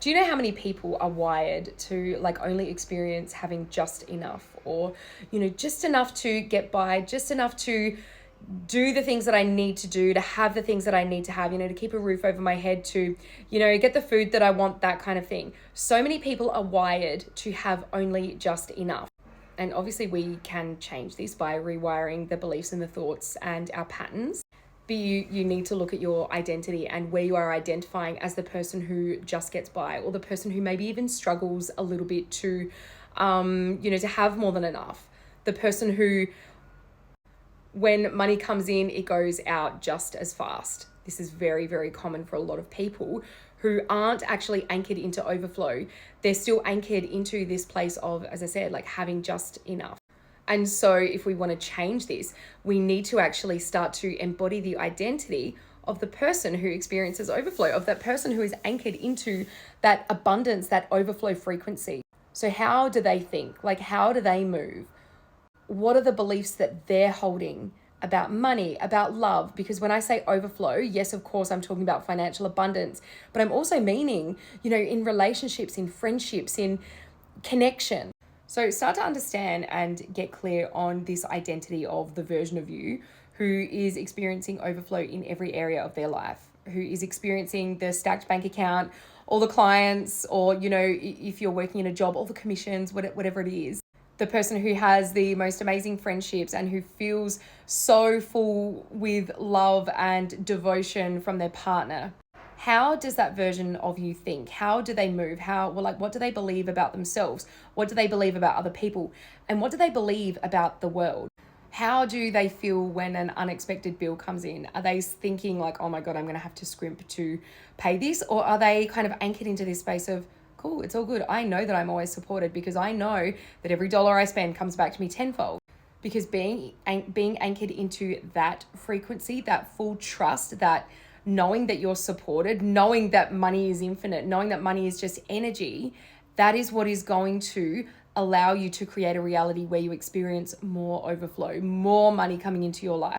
Do you know how many people are wired to like only experience having just enough, or, you know, just enough to get by, just enough to do the things that I need to do, to have the things that I need to have, you know, to keep a roof over my head, to, you know, get the food that I want, that kind of thing. So many people are wired to have only just enough. And obviously we can change this by rewiring the beliefs and the thoughts and our patterns. But you need to look at your identity and where you are identifying as the person who just gets by, or the person who maybe even struggles a little bit to, you know, to have more than enough. The person who, when money comes in, it goes out just as fast. This is very, very common for a lot of people who aren't actually anchored into overflow. They're still anchored into this place of, as I said, like having just enough. And so if we want to change this, we need to actually start to embody the identity of the person who experiences overflow, of that person who is anchored into that abundance, that overflow frequency. So how do they think? Like, how do they move? What are the beliefs that they're holding about money, about love? Because when I say overflow, yes, of course, I'm talking about financial abundance, but I'm also meaning, you know, in relationships, in friendships, in connection. So start to understand and get clear on this identity of the version of you who is experiencing overflow in every area of their life, who is experiencing the stacked bank account, all the clients, or, you know, if you're working in a job, all the commissions, whatever it is. The person who has the most amazing friendships and who feels so full with love and devotion from their partner. How does that version of you think? How do they move? What do they believe about themselves? What do they believe about other people? And what do they believe about the world? How do they feel when an unexpected bill comes in? Are they thinking like, oh my God, I'm going to have to scrimp to pay this? Or are they kind of anchored into this space of, cool, it's all good. I know that I'm always supported because I know that every dollar I spend comes back to me tenfold. Because being anchored into that frequency, that full trust, that knowing that you're supported, knowing that money is infinite, knowing that money is just energy, that is what is going to allow you to create a reality where you experience more overflow, more money coming into your life.